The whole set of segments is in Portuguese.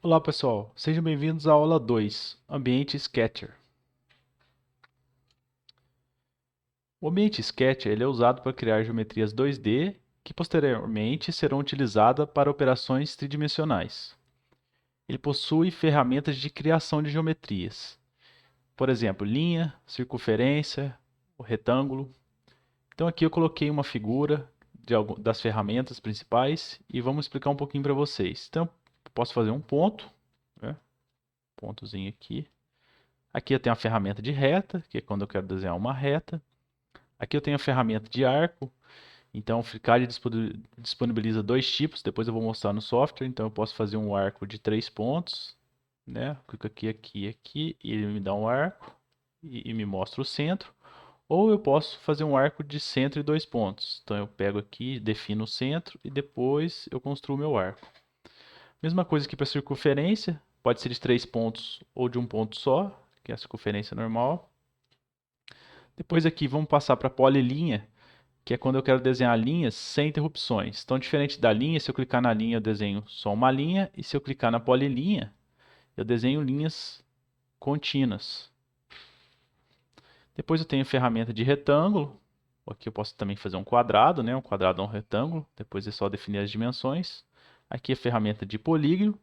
Olá pessoal, sejam bem-vindos à aula 2, Ambiente Sketcher. O ambiente Sketcher ele é usado para criar geometrias 2D que posteriormente serão utilizadas para operações tridimensionais. Ele possui ferramentas de criação de geometrias, por exemplo, linha, circunferência, o retângulo. Então aqui eu coloquei uma figura das ferramentas principais e vamos explicar um pouquinho para vocês. Então eu posso fazer um ponto, né? Pontozinho aqui. Aqui eu tenho a ferramenta de reta, que é quando eu quero desenhar uma reta. Aqui eu tenho a ferramenta de arco. Então o FreeCAD disponibiliza dois tipos, depois eu vou mostrar no software. Então eu posso fazer um arco de 3 pontos, né? Clico aqui, aqui, aqui, e ele me dá um arco e me mostra o centro. Ou eu posso fazer um arco de centro e 2 pontos. Então eu pego aqui, defino o centro e depois eu construo meu arco. Mesma coisa aqui para circunferência, pode ser de 3 pontos ou de um ponto só, que é a circunferência normal. Depois aqui vamos passar para polilinha, que é quando eu quero desenhar linhas sem interrupções. Então, diferente da linha, se eu clicar na linha eu desenho só uma linha, e se eu clicar na polilinha, eu desenho linhas contínuas. Depois eu tenho a ferramenta de retângulo. Aqui eu posso também fazer um quadrado, né? Um quadrado é um retângulo. Depois é só definir as dimensões. Aqui a ferramenta de polígono.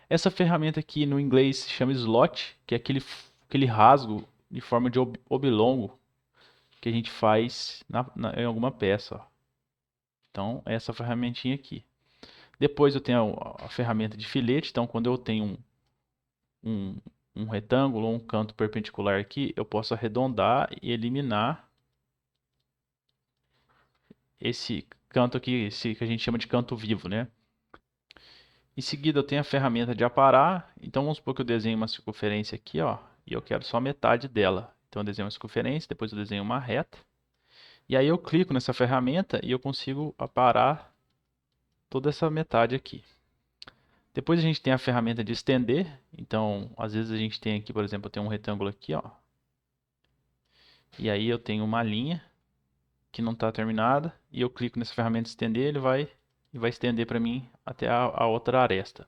Essa ferramenta aqui no inglês se chama slot, que é aquele rasgo de forma de oblongo que a gente faz em alguma peça. Ó. Então, é essa ferramentinha aqui. Depois eu tenho a ferramenta de filete. Então, quando eu tenho um, um retângulo ou um canto perpendicular aqui, eu posso arredondar e eliminar esse canto aqui, esse que a gente chama de canto vivo, né? Em seguida, eu tenho a ferramenta de aparar. Então, vamos supor que eu desenho uma circunferência aqui, ó, e eu quero só metade dela. Então, eu desenho uma circunferência, depois eu desenho uma reta. E aí eu clico nessa ferramenta e eu consigo aparar toda essa metade aqui. Depois a gente tem a ferramenta de estender. Então, às vezes a gente tem aqui, por exemplo, eu tenho um retângulo aqui, ó. E aí eu tenho uma linha que não está terminada. E eu clico nessa ferramenta de estender, ele vai estender para mim até a outra aresta.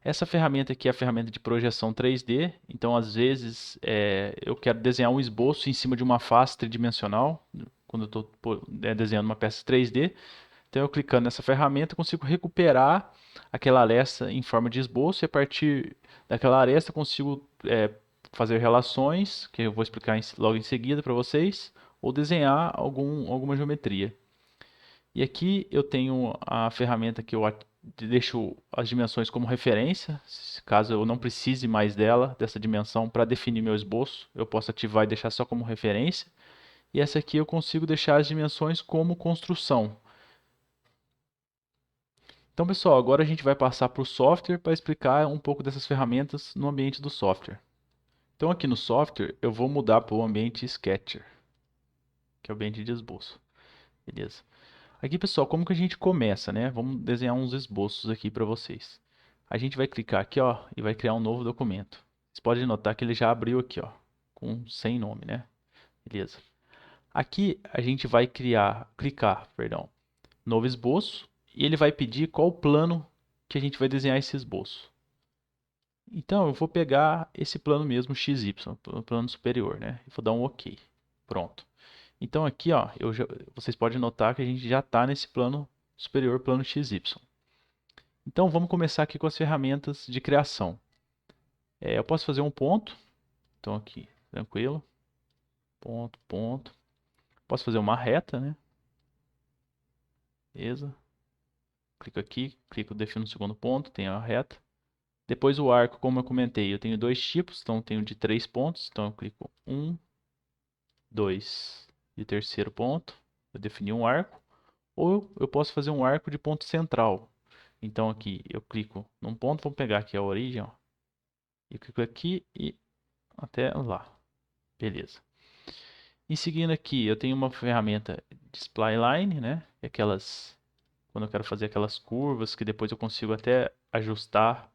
Essa ferramenta aqui é a ferramenta de projeção 3D. Então, às vezes, eu quero desenhar um esboço em cima de uma face tridimensional. Quando eu estou desenhando uma peça 3D. Então, eu clicando nessa ferramenta, eu consigo recuperar aquela aresta em forma de esboço. E a partir daquela aresta, eu consigo fazer relações, que eu vou explicar logo em seguida para vocês. Ou desenhar alguma geometria. E aqui eu tenho a ferramenta que eu deixo as dimensões como referência. Caso eu não precise mais dessa dimensão para definir meu esboço, eu posso ativar e deixar só como referência. E essa aqui eu consigo deixar as dimensões como construção. Então, pessoal, agora a gente vai passar para o software para explicar um pouco dessas ferramentas no ambiente do software. Então, aqui no software, eu vou mudar para o ambiente Sketcher, que é o ambiente de esboço. Beleza. Aqui, pessoal, como que a gente começa, né? Vamos desenhar uns esboços aqui para vocês. A gente vai clicar aqui, ó, e vai criar um novo documento. Vocês podem notar que ele já abriu aqui, ó, sem nome, né? Beleza. Aqui a gente vai clicar, perdão, novo esboço, e ele vai pedir qual o plano que a gente vai desenhar esse esboço. Então, eu vou pegar esse plano mesmo, XY, o plano superior, né? E vou dar um OK. Pronto. Então aqui, ó, vocês podem notar que a gente já está nesse plano superior, plano XY. Então vamos começar aqui com as ferramentas de criação. Eu posso fazer um ponto. Então aqui, tranquilo. Ponto, ponto. Posso fazer uma reta, né? Beleza. Clico aqui, defino o segundo ponto, tenho a reta. Depois o arco, como eu comentei, eu tenho dois tipos, então eu tenho de 3 pontos. Então eu clico 1, 2 e terceiro ponto. Eu defini um arco. Ou eu posso fazer um arco de ponto central. Então aqui eu clico num ponto, vou pegar aqui a origem, ó. Eu clico aqui e até lá. Beleza. Em seguida aqui eu tenho uma ferramenta de spline, né? Quando eu quero fazer aquelas curvas que depois eu consigo até ajustar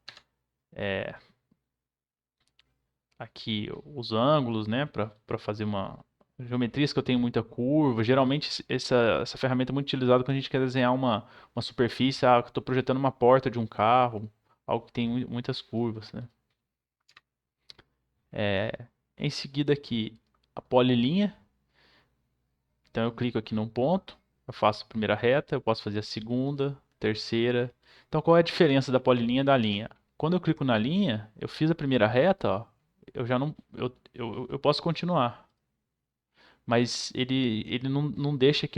aqui os ângulos, né? Para fazer geometrias que eu tenho muita curva. Geralmente essa ferramenta é muito utilizada quando a gente quer desenhar uma superfície. Ah, eu estou projetando uma porta de um carro, algo que tem muitas curvas, né? Em seguida aqui, a polilinha. Então eu clico aqui num ponto, eu faço a primeira reta, eu posso fazer a segunda, terceira. Então qual é a diferença da polilinha da linha? Quando eu clico na linha, eu fiz a primeira reta, ó, eu já não, eu posso continuar, mas ele não deixa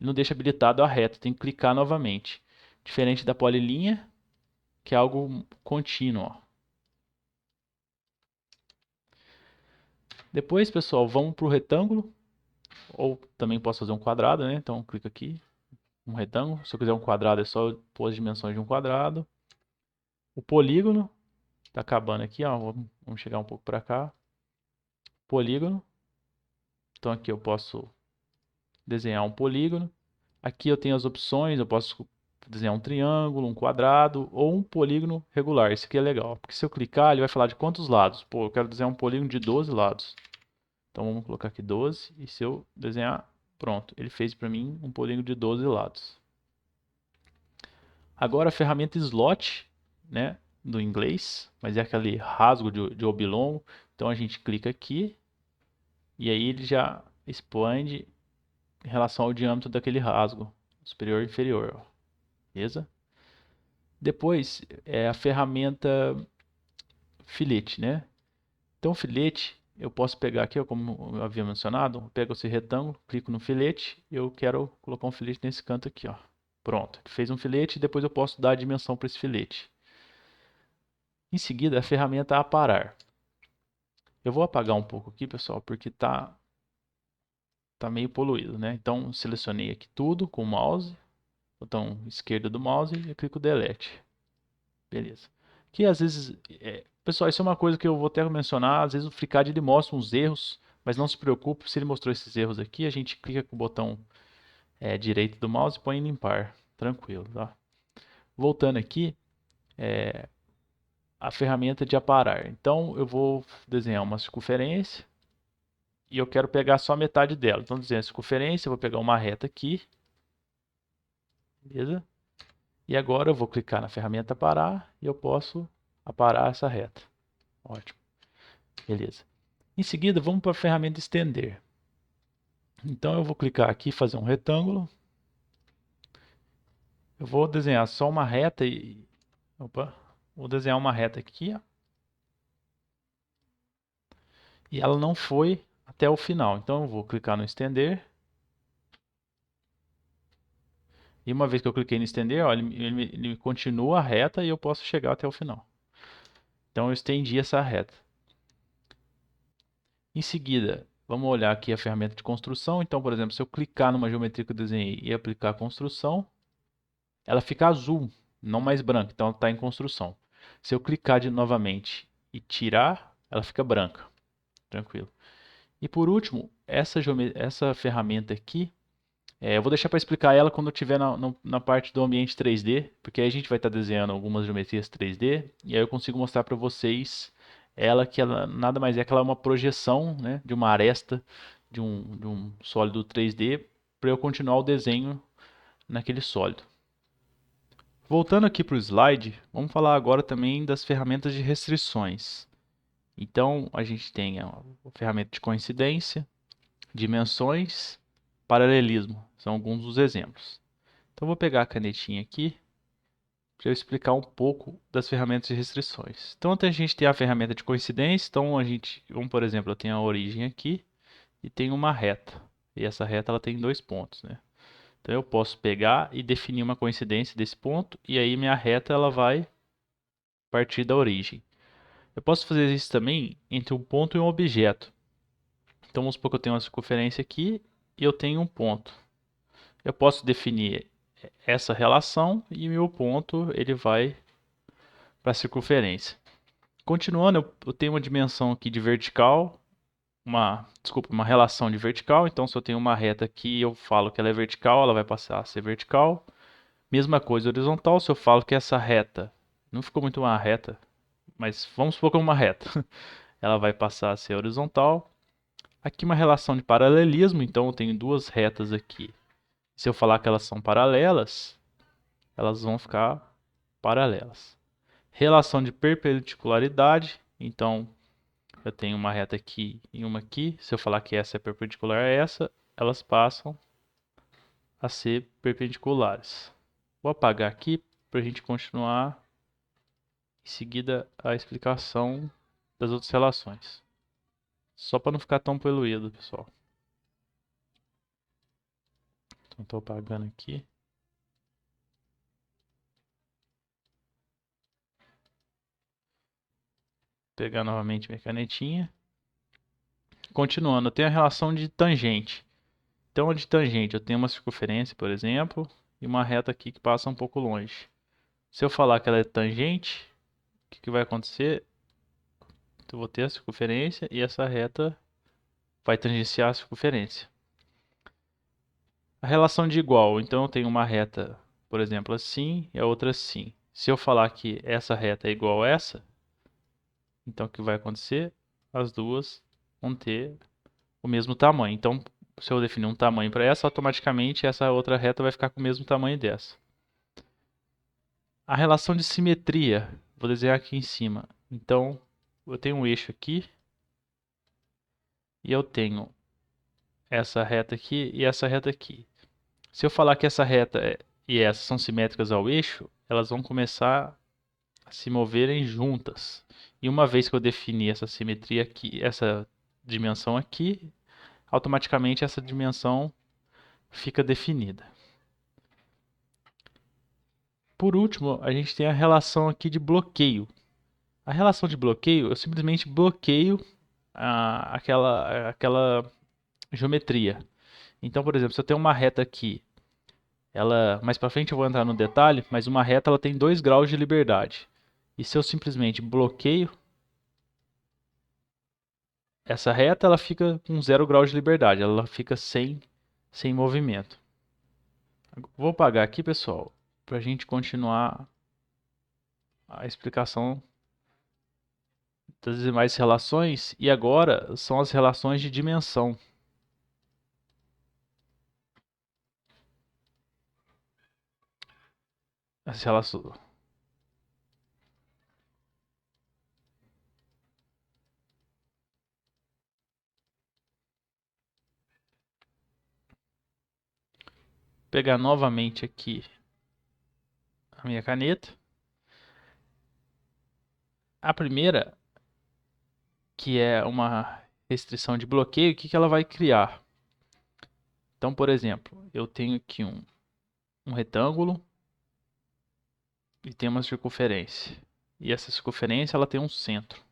não deixa habilitado a reta, tem que clicar novamente. Diferente da polilinha, que é algo contínuo, ó. Depois, pessoal, vamos para o retângulo, ou também posso fazer um quadrado, né? Então clica aqui, um retângulo. Se eu quiser um quadrado, é só pôr as dimensões de um quadrado. O polígono, tá acabando aqui, ó. Vamos chegar um pouco para cá. Polígono. Então aqui eu posso desenhar um polígono. Aqui eu tenho as opções, eu posso desenhar um triângulo, um quadrado ou um polígono regular. Esse aqui é legal, porque se eu clicar, ele vai falar de quantos lados. Pô, eu quero desenhar um polígono de 12 lados. Então vamos colocar aqui 12 e se eu desenhar, pronto, ele fez para mim um polígono de 12 lados. Agora a ferramenta slot, né, do inglês, mas é aquele rasgo de oblongo. Então a gente clica aqui e aí ele já expande em relação ao diâmetro daquele rasgo, superior e inferior, ó. Beleza? Depois é a ferramenta filete, né? Então filete, eu posso pegar aqui, ó, como eu havia mencionado, eu pego esse retângulo, clico no filete e eu quero colocar um filete nesse canto aqui, ó. Pronto, ele fez um filete e depois eu posso dar a dimensão para esse filete. Em seguida, a ferramenta aparar. Eu vou apagar um pouco aqui, pessoal, porque tá meio poluído, né? Então, selecionei aqui tudo com o mouse, botão esquerdo do mouse e clico delete. Beleza. Que às vezes, pessoal, isso é uma coisa que eu vou até mencionar, às vezes o FreeCAD ele mostra uns erros, mas não se preocupe, se ele mostrou esses erros aqui, a gente clica com o botão direito do mouse e põe em limpar, tranquilo, tá? Voltando aqui, a ferramenta de aparar. Então, eu vou desenhar uma circunferência e eu quero pegar só metade dela. Então, desenho a circunferência, eu vou pegar uma reta aqui, beleza? E agora eu vou clicar na ferramenta aparar e eu posso aparar essa reta. Ótimo, beleza. Em seguida, vamos para a ferramenta estender. Então, eu vou clicar aqui, fazer um retângulo. Eu vou desenhar só uma reta e... Opa, vou desenhar uma reta aqui, ó. E ela não foi até o final. Então, eu vou clicar no estender. E uma vez que eu cliquei no estender, ó, ele continua a reta e eu posso chegar até o final. Então eu estendi essa reta. Em seguida, vamos olhar aqui a ferramenta de construção. Então, por exemplo, se eu clicar numa geometria que eu desenhei e aplicar a construção, ela fica azul, não mais branca. Então ela está em construção. Se eu clicar novamente e tirar, ela fica branca. Tranquilo. E por último, essa ferramenta aqui, eu vou deixar para explicar ela quando eu estiver na parte do ambiente 3D, porque aí a gente vai estar desenhando algumas geometrias 3D, e aí eu consigo mostrar para vocês que ela nada mais é que ela é uma projeção, né, de uma aresta de um sólido 3D para eu continuar o desenho naquele sólido. Voltando aqui para o slide, vamos falar agora também das ferramentas de restrições. Então, a gente tem a ferramenta de coincidência, dimensões, paralelismo. São alguns dos exemplos. Então, eu vou pegar a canetinha aqui para eu explicar um pouco das ferramentas de restrições. Então, a gente tem a ferramenta de coincidência. Então, por exemplo, eu tenho a origem aqui e tenho uma reta. E essa reta ela tem 2 pontos, né? Então, eu posso pegar e definir uma coincidência desse ponto e aí minha reta ela vai partir da origem. Eu posso fazer isso também entre um ponto e um objeto. Então, vamos supor que eu tenho uma circunferência aqui e eu tenho um ponto. Eu posso definir essa relação e meu ponto ele vai para a circunferência. Continuando, eu tenho uma dimensão aqui de vertical, uma relação de vertical. Então, se eu tenho uma reta aqui, eu falo que ela é vertical, ela vai passar a ser vertical. Mesma coisa horizontal, se eu falo que essa reta, não ficou muito uma reta, mas vamos supor que é uma reta, ela vai passar a ser horizontal. Aqui uma relação de paralelismo, então eu tenho duas retas aqui. Se eu falar que elas são paralelas, elas vão ficar paralelas. Relação de perpendicularidade, então eu tenho uma reta aqui e uma aqui. Se eu falar que essa é perpendicular a essa, elas passam a ser perpendiculares. Vou apagar aqui para a gente continuar em seguida a explicação das outras relações. Só para não ficar tão poluído, pessoal. Então estou apagando aqui. Pegar novamente minha canetinha. Continuando, eu tenho a relação de tangente. Então, de tangente, eu tenho uma circunferência, por exemplo, e uma reta aqui que passa um pouco longe. Se eu falar que ela é tangente, o que vai acontecer? Eu vou ter a circunferência e essa reta vai tangenciar a circunferência. A relação de igual, então eu tenho uma reta, por exemplo, assim e a outra assim. Se eu falar que essa reta é igual a essa, então o que vai acontecer? As duas vão ter o mesmo tamanho. Então, se eu definir um tamanho para essa, automaticamente essa outra reta vai ficar com o mesmo tamanho dessa. A relação de simetria, vou desenhar aqui em cima. Então, eu tenho um eixo aqui e eu tenho essa reta aqui e essa reta aqui. Se eu falar que essa reta e essa são simétricas ao eixo, elas vão começar a se moverem juntas. E uma vez que eu definir essa simetria aqui, essa dimensão aqui, automaticamente essa dimensão fica definida. Por último, a gente tem a relação aqui de bloqueio. A relação de bloqueio, eu simplesmente bloqueio aquela geometria. Então, por exemplo, se eu tenho uma reta aqui, mais para frente eu vou entrar no detalhe, mas uma reta ela tem 2 graus de liberdade. E se eu simplesmente bloqueio essa reta, ela fica com 0 graus de liberdade, ela fica sem movimento. Vou apagar aqui, pessoal, para a gente continuar a explicação das demais relações. E agora são as relações de dimensão. As relações... Pegar novamente aqui a minha caneta. A primeira, que é uma restrição de bloqueio, o que ela vai criar? Então, por exemplo, eu tenho aqui um retângulo e tem uma circunferência. E essa circunferência ela tem um centro.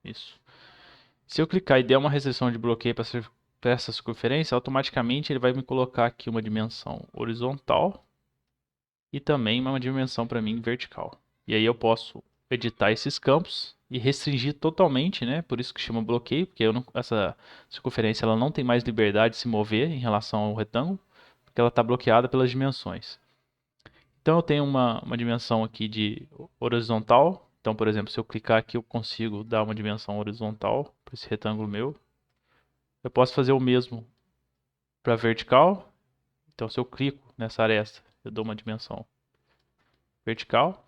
Isso. Se eu clicar e der uma restrição de bloqueio para essa circunferência, automaticamente ele vai me colocar aqui uma dimensão horizontal e também uma dimensão para mim vertical. E aí eu posso editar esses campos e restringir totalmente, né? Por isso que chama bloqueio, porque essa circunferência ela não tem mais liberdade de se mover em relação ao retângulo, porque ela está bloqueada pelas dimensões. Então eu tenho uma dimensão aqui de horizontal. Então, por exemplo, se eu clicar aqui, eu consigo dar uma dimensão horizontal para esse retângulo meu. Eu posso fazer o mesmo para vertical. Então, se eu clico nessa aresta, eu dou uma dimensão vertical.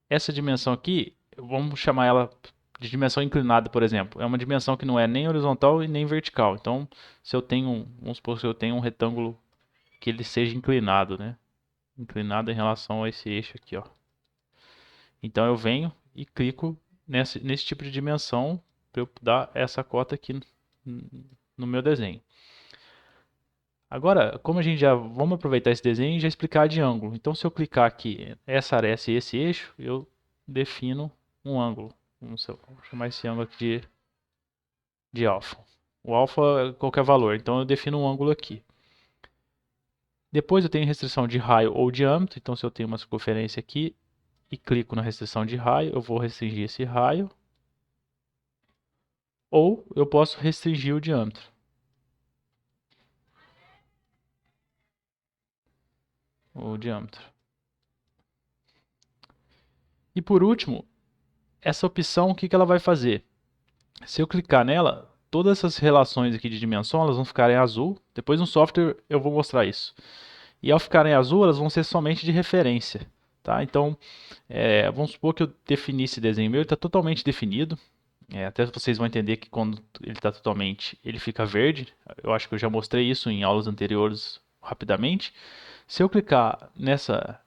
Essa dimensão aqui, vamos chamar ela de dimensão inclinada, por exemplo. É uma dimensão que não é nem horizontal e nem vertical. Então, se eu tenho, vamos supor que eu tenho um retângulo que ele seja inclinado, né? Inclinado em relação a esse eixo aqui, ó. Então eu venho e clico nesse tipo de dimensão para eu dar essa cota aqui no meu desenho. Agora, como a gente vamos aproveitar esse desenho e já explicar de ângulo. Então, se eu clicar aqui essa aresta e esse eixo, eu defino um ângulo. Vamos chamar esse ângulo aqui de alfa. O alfa é qualquer valor, então eu defino um ângulo aqui. Depois eu tenho restrição de raio ou diâmetro. Então, se eu tenho uma circunferência aqui e clico na restrição de raio, eu vou restringir esse raio. Ou eu posso restringir o diâmetro. E por último, essa opção, o que ela vai fazer? Se eu clicar nela, todas essas relações aqui de dimensão, elas vão ficar em azul. Depois no software eu vou mostrar isso. E ao ficarem azul, elas vão ser somente de referência. Tá? Então, vamos supor que eu defini esse desenho meu, ele está totalmente definido. Até vocês vão entender que quando ele está totalmente, ele fica verde. Eu acho que eu já mostrei isso em aulas anteriores rapidamente. Se eu clicar nessa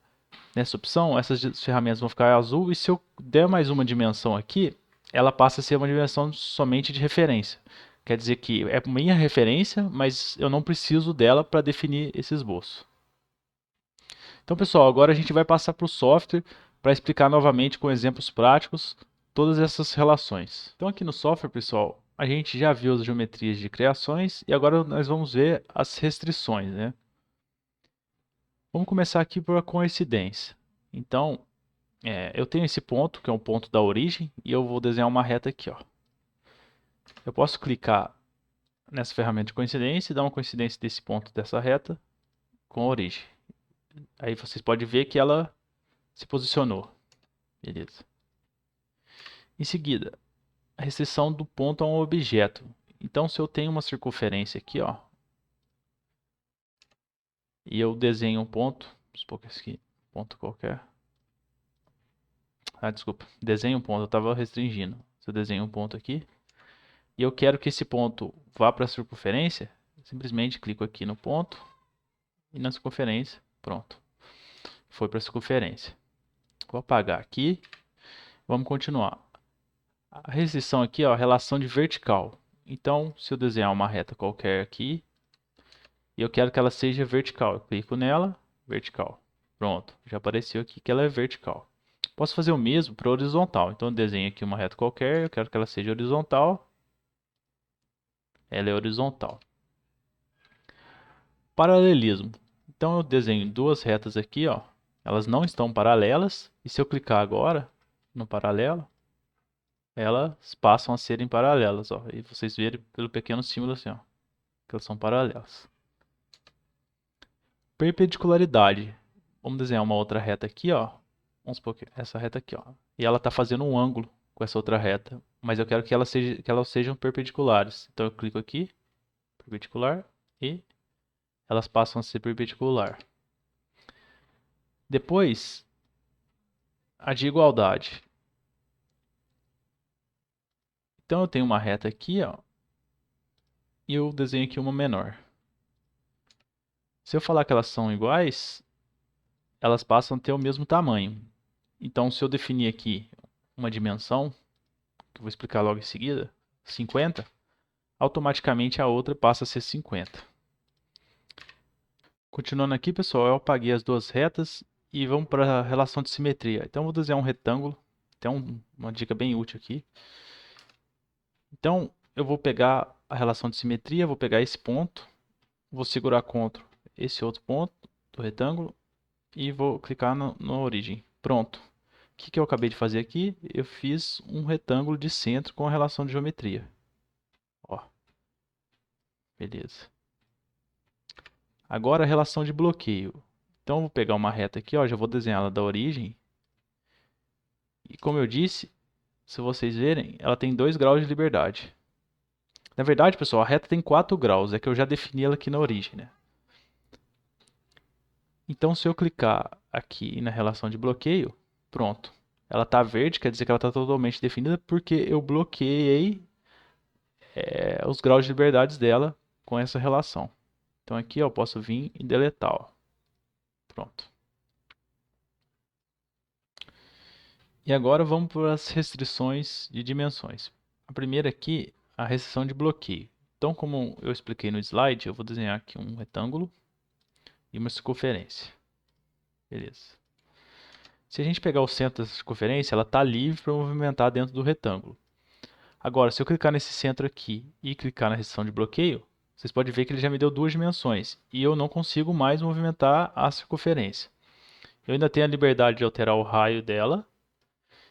opção, essas ferramentas vão ficar azul. E se eu der mais uma dimensão aqui, ela passa a ser uma dimensão somente de referência. Quer dizer que é minha referência, mas eu não preciso dela para definir esse esboço. Então, pessoal, agora a gente vai passar para o software para explicar novamente com exemplos práticos todas essas relações. Então, aqui no software, pessoal, a gente já viu as geometrias de criações e agora nós vamos ver as restrições, né? Vamos começar aqui por a coincidência. Então, eu tenho esse ponto, que é um ponto da origem, e eu vou desenhar uma reta aqui, ó. Eu posso clicar nessa ferramenta de coincidência e dar uma coincidência desse ponto dessa reta com a origem. Aí vocês podem ver que ela se posicionou. Beleza. Em seguida, a restrição do ponto a um objeto. Então, se eu tenho uma circunferência aqui, ó, e eu desenho um ponto, vamos supor que esse aqui, ponto qualquer. Desculpa, desenho um ponto, eu estava restringindo. Se eu desenho um ponto aqui, e eu quero que esse ponto vá para a circunferência, simplesmente clico aqui no ponto e na circunferência, pronto. Foi para a circunferência. Vou apagar aqui, vamos continuar. A restrição aqui, ó, relação de vertical. Então, se eu desenhar uma reta qualquer aqui, e eu quero que ela seja vertical, eu clico nela, vertical. Pronto, já apareceu aqui que ela é vertical. Posso fazer o mesmo para horizontal. Então, eu desenho aqui uma reta qualquer, eu quero que ela seja horizontal. Ela é horizontal. Paralelismo. Então, eu desenho duas retas aqui, ó. Elas não estão paralelas. E se eu clicar agora no paralelo, elas passam a serem paralelas, ó. E vocês verem pelo pequeno símbolo assim, ó, que elas são paralelas. Perpendicularidade. Vamos desenhar uma outra reta aqui, ó. Vamos supor que essa reta aqui, ó. E ela está fazendo um ângulo com essa outra reta. Mas eu quero que elas sejam perpendiculares. Então eu clico aqui, perpendicular, e elas passam a ser perpendicular. Depois, a de igualdade. Então eu tenho uma reta aqui, ó. E eu desenho aqui uma menor. Se eu falar que elas são iguais, elas passam a ter o mesmo tamanho. Então, se eu definir aqui uma dimensão, que eu vou explicar logo em seguida, 50, automaticamente a outra passa a ser 50. Continuando aqui, pessoal, eu apaguei as duas retas e vamos para a relação de simetria. Então, eu vou desenhar um retângulo, tem uma dica bem útil aqui. Então, eu vou pegar a relação de simetria, vou pegar esse ponto, vou segurar contra esse outro ponto do retângulo e vou clicar na origem. Pronto. O que eu acabei de fazer aqui? Eu fiz um retângulo de centro com a relação de geometria. Ó. Beleza. Agora a relação de bloqueio. Então eu vou pegar uma reta aqui, ó, já vou desenhá-la da origem. E como eu disse, se vocês verem, ela tem 2 graus de liberdade. Na verdade, pessoal, a reta tem 4 graus, é que eu já defini ela aqui na origem, né? Então se eu clicar aqui na relação de bloqueio, pronto. Ela está verde, quer dizer que ela está totalmente definida porque eu bloqueei os graus de liberdade dela com essa relação. Então aqui eu posso vir e deletar. Ó. Pronto. E agora vamos para as restrições de dimensões. A primeira aqui, a restrição de bloqueio. Então, como eu expliquei no slide, eu vou desenhar aqui um retângulo e uma circunferência. Beleza. Se a gente pegar o centro dessa circunferência, ela está livre para movimentar dentro do retângulo. Agora, se eu clicar nesse centro aqui e clicar na restrição de bloqueio, vocês podem ver que ele já me deu 2 dimensões e eu não consigo mais movimentar a circunferência. Eu ainda tenho a liberdade de alterar o raio dela.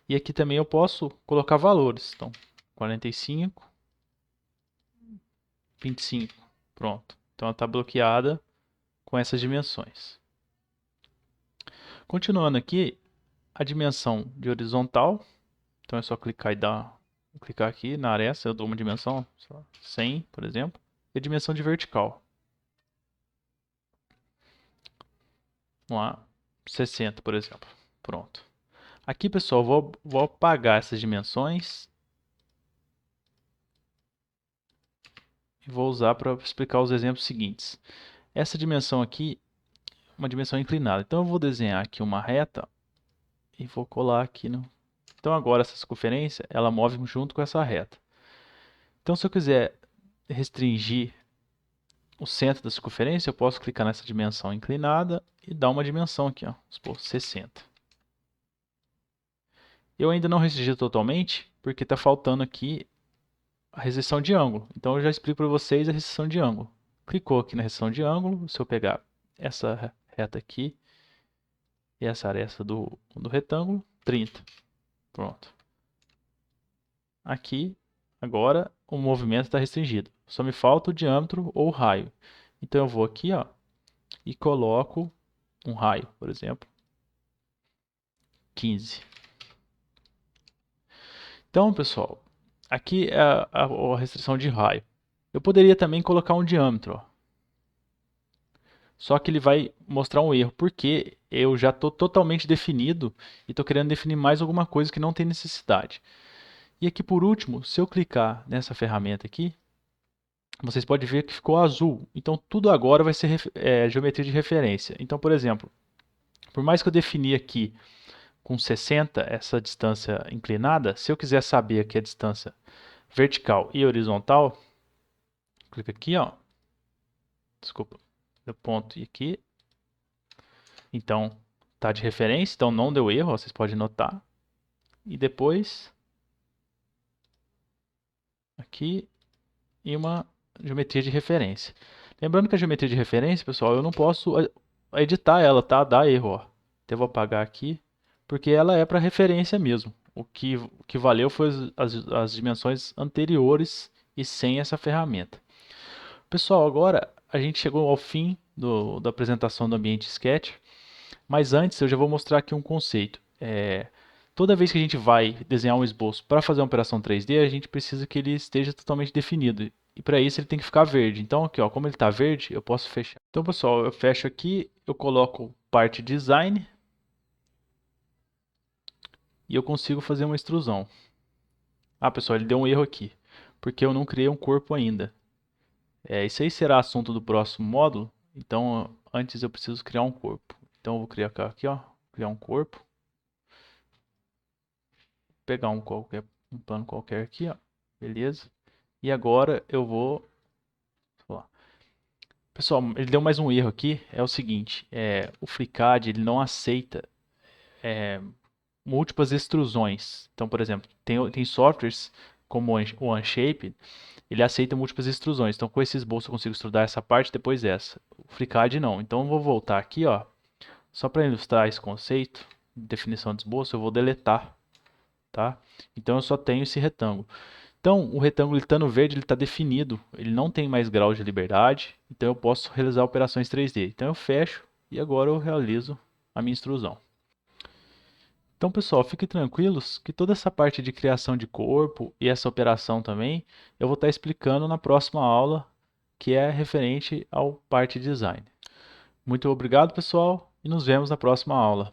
E aqui também eu posso colocar valores. Então, 45, 25. Pronto. Então ela está bloqueada com essas dimensões. Continuando aqui, a dimensão de horizontal. Então é só clicar clicar aqui na aresta, eu dou uma dimensão, 100, por exemplo. E a dimensão de vertical. Vamos lá, 60, por exemplo. Pronto. Aqui, pessoal, vou apagar essas dimensões e vou usar para explicar os exemplos seguintes. Essa dimensão aqui é uma dimensão inclinada. Então, eu vou desenhar aqui uma reta e vou colar aqui no... Então, agora essa circunferência, ela move junto com essa reta. Então, se eu quiser restringir o centro da circunferência, eu posso clicar nessa dimensão inclinada e dar uma dimensão aqui, ó, vamos supor 60. Eu ainda não restringi totalmente, porque está faltando aqui a restrição de ângulo. Então eu já explico para vocês a restrição de ângulo. Clicou aqui na restrição de ângulo, se eu pegar essa reta aqui e essa aresta do retângulo, 30. Pronto. Aqui, agora, o movimento está restringido. Só me falta o diâmetro ou o raio. Então eu vou aqui, ó, e coloco um raio, por exemplo, 15. Então, pessoal, aqui é a restrição de raio. Eu poderia também colocar um diâmetro, ó. Só que ele vai mostrar um erro, porque eu já estou totalmente definido e estou querendo definir mais alguma coisa que não tem necessidade. E aqui por último, se eu clicar nessa ferramenta aqui, vocês podem ver que ficou azul. Então tudo agora vai ser geometria de referência. Então, por exemplo, por mais que eu definir aqui com 60 essa distância inclinada, se eu quiser saber aqui a distância vertical e horizontal, clica aqui, ó. Desculpa, do ponto e aqui. Então, tá de referência, então não deu erro, ó, vocês podem notar. E depois, aqui, e uma geometria de referência. Lembrando que a geometria de referência, pessoal, eu não posso editar ela, tá? Dá erro, ó. Então eu vou apagar aqui, porque ela é para referência mesmo. O que valeu foi as dimensões anteriores e sem essa ferramenta. Pessoal, agora a gente chegou ao fim da apresentação do ambiente Sketch. Mas antes eu já vou mostrar aqui um conceito. Toda vez que a gente vai desenhar um esboço para fazer uma operação 3D, a gente precisa que ele esteja totalmente definido. E para isso ele tem que ficar verde. Então aqui, ó, como ele está verde, eu posso fechar. Então pessoal, eu fecho aqui, eu coloco parte design e eu consigo fazer uma extrusão. Ah pessoal, ele deu um erro aqui, porque eu não criei um corpo ainda. Isso aí será assunto do próximo módulo, então antes eu preciso criar um corpo. Então eu vou criar aqui, ó, criar um corpo. Pegar um plano qualquer aqui, ó. Beleza? E agora eu vou... Pessoal, ele deu mais um erro aqui. É o seguinte, o FreeCAD ele não aceita múltiplas extrusões. Então, por exemplo, tem softwares como o Onshape, ele aceita múltiplas extrusões. Então, com esse esboço eu consigo extrudar essa parte depois essa. O FreeCAD não. Então, eu vou voltar aqui, ó, só para ilustrar esse conceito de definição de esboço, eu vou deletar. Tá? Então eu só tenho esse retângulo. Então o retângulo estando verde ele está definido, ele não tem mais grau de liberdade, então eu posso realizar operações 3D. Então eu fecho e agora eu realizo a minha extrusão. Então pessoal, fiquem tranquilos que toda essa parte de criação de corpo e essa operação também, eu vou estar explicando na próxima aula, que é referente ao parte design. Muito obrigado pessoal e nos vemos na próxima aula.